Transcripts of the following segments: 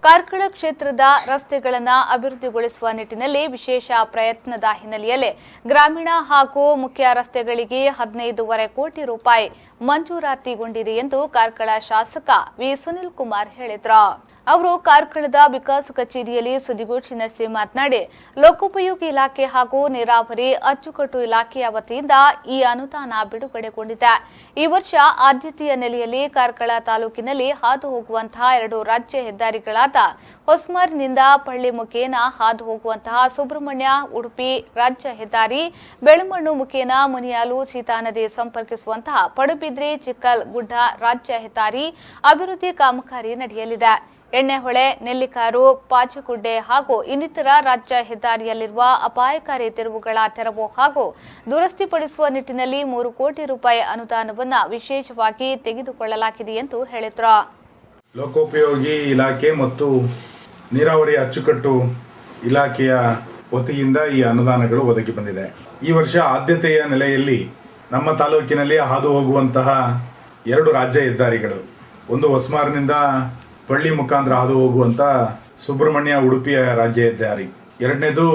ಕಾರ್ಕಳ ಕ್ಷೇತ್ರದ ರಸ್ತೆಗಳನ್ನು ಅಭಿವೃದ್ಧಿಗೊಳಿಸುವ ನಿಟ್ಟಿನಲ್ಲಿ ವಿಶೇಷ ಪ್ರಯತ್ನದ ಹಿನ್ನೆಲೆಯಲ್ಲಿ ಗ್ರಾಮೀಣ ಹಾಗೂ ಮುಖ್ಯ ರಸ್ತೆಗಳಿಗೆ 15.5 ಕೋಟಿ ರೂಪಾಯಿ ಮಂಜೂರಾತಿಗೊಂಡಿದೆ ಎಂದು ಕಾರ್ಕಳ ಶಾಸಕ ವಿ ಸುನಿಲ್ ಕುಮಾರ್ ಹೇಳಿದರು. ಅವರು ಕಾರ್ಕಳದ ವಿಕಾಸ ಕಚೇರಿಯಲ್ಲಿ ಸುದ್ದಿಗೋಷ್ಠಿ ನಡೆಸಿ ಮಾತನಾಡಿ, ಲೋಕೋಪಯೋಗಿ ಇಲಾಖೆ ಹಾಗೂ ನೀರಾವರಿ ಅಚ್ಚುಕಟ್ಟು ಇಲಾಖೆಯ ವತಿಯಿಂದ ಈ ಅನುದಾನ ಬಿಡುಗಡೆಗೊಂಡಿದೆ. ಈ ವರ್ಷ ಆದ್ಯತೆಯ ನೆಲೆಯಲ್ಲಿ ಕಾರ್ಕಳ ತಾಲೂಕಿನಲ್ಲಿ ಹಾದು ಹೋಗುವಂತಹ 2 ರಾಜ್ಯ ಹೆದ್ದಾರಿಗಳಾದ ಹೊಸಮರ್ನಿಂದ ಪಳ್ಳಿ ಮುಖೇನ ಹಾದು ಹೋಗುವಂತಹ ಸುಬ್ರಹ್ಮಣ್ಯ ಉಡುಪಿ ರಾಜ್ಯ ಹೆದ್ದಾರಿ, ಬೆಳಮಣ್ಣು ಮುಖೇನ ಮುನಿಯಾಲು ಸೀತಾನದಿ ಸಂಪರ್ಕಿಸುವಂತಹ ಪಡುಬಿದ್ರಿ ಚಿಕ್ಕಲ್ ಗುಡ್ಡ ರಾಜ್ಯ ಹೆದ್ದಾರಿ ಅಭಿವೃದ್ಧಿ ಕಾಮಗಾರಿ ನಡೆಯಲಿದೆ. ಎಣ್ಣೆಹೊಳೆ, ನೆಲ್ಲಿಕಾರು, ಪಾಚಗುಡ್ಡೆ ಹಾಗೂ ಇನ್ನಿತರ ರಾಜ್ಯ ಹೆದ್ದಾರಿಯಲ್ಲಿರುವ ಅಪಾಯಕಾರಿ ತಿರುವುಗಳ ತೆರವು ಹಾಗೂ ದುರಸ್ತಿಪಡಿಸುವ ನಿಟ್ಟಿನಲ್ಲಿ 3 ಕೋಟಿ ರೂಪಾಯಿ ಅನುದಾನವನ್ನು ವಿಶೇಷವಾಗಿ ತೆಗೆದುಕೊಳ್ಳಲಾಗಿದೆ ಎಂದು ಹೇಳಿದರು. ಲೋಕೋಪಯೋಗಿ ಇಲಾಖೆ ಮತ್ತು ನೀರಾವರಿ ಅಚ್ಚುಕಟ್ಟು ಇಲಾಖೆಯ ವತಿಯಿಂದ ಈ ಅನುದಾನಗಳು ಒದಗಿ ಬಂದಿದೆ. ಈ ವರ್ಷ ಆದ್ಯತೆಯ ನೆಲೆಯಲ್ಲಿ ನಮ್ಮ ತಾಲೂಕಿನಲ್ಲಿ ಹಾದು ಹೋಗುವಂತಹ 2 ರಾಜ್ಯ ಹೆದ್ದಾರಿಗಳು, ಒಂದು ಹೊಸಮಾರ್ನಿಂದ ಪಳ್ಳಿ ಮುಖಾಂತರ ಹಾದು ಹೋಗುವಂತ ಸುಬ್ರಹ್ಮಣ್ಯ ಉಡುಪಿಯ ರಾಜ್ಯ ಹೆದ್ದಾರಿ, ಎರಡನೇದು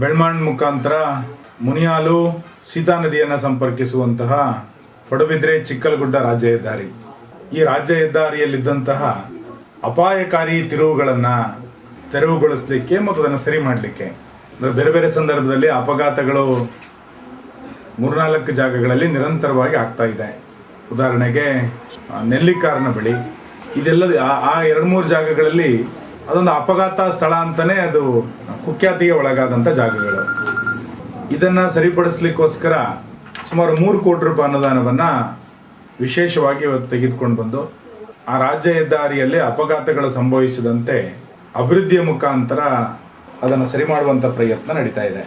ಬೆಳ್ಮಣ್ಣು ಮುಖಾಂತರ ಮುನಿಯಾಲು ಸೀತಾ ನದಿಯನ್ನು ಸಂಪರ್ಕಿಸುವಂತಹ ಪಡುಬಿದ್ರೆ ಚಿಕ್ಕಲಗುಡ್ಡ ರಾಜ್ಯ ಹೆದ್ದಾರಿ. ಈ ರಾಜ್ಯ ಹೆದ್ದಾರಿಯಲ್ಲಿದ್ದಂತಹ ಅಪಾಯಕಾರಿ ತಿರುವುಗಳನ್ನು ತೆರವುಗೊಳಿಸಲಿಕ್ಕೆ ಮತ್ತು ಅದನ್ನು ಸರಿ ಮಾಡಲಿಕ್ಕೆ, ಅಂದರೆ ಬೇರೆ ಬೇರೆ ಸಂದರ್ಭದಲ್ಲಿ ಅಪಘಾತಗಳು 3-4 ಜಾಗಗಳಲ್ಲಿ ನಿರಂತರವಾಗಿ ಆಗ್ತಾ ಇದೆ. ಉದಾಹರಣೆಗೆ ನೆಲ್ಲಿಕಾರ್ನ ಬಳಿ ಇದೆಲ್ಲ ಆ 2-3 ಜಾಗಗಳಲ್ಲಿ ಅದೊಂದು ಅಪಘಾತ ಸ್ಥಳ ಅಂತಾನೆ ಅದು ಕುಖ್ಯಾತಿಗೆ ಒಳಗಾದಂಥ ಜಾಗಗಳು. ಇದನ್ನು ಸರಿಪಡಿಸ್ಲಿಕ್ಕೋಸ್ಕರ ಸುಮಾರು 3 ಕೋಟಿ ರೂಪಾಯಿ ಅನುದಾನವನ್ನು ವಿಶೇಷವಾಗಿ ತೆಗೆದುಕೊಂಡು ಬಂದು ಆ ರಾಜ್ಯ ಹೆದ್ದಾರಿಯಲ್ಲಿ ಅಪಘಾತಗಳು ಸಂಭವಿಸಿದಂತೆ ಅಭಿವೃದ್ಧಿಯ ಮುಖಾಂತರ ಅದನ್ನು ಸರಿ ಮಾಡುವಂಥ ಪ್ರಯತ್ನ ನಡೀತಾ ಇದೆ.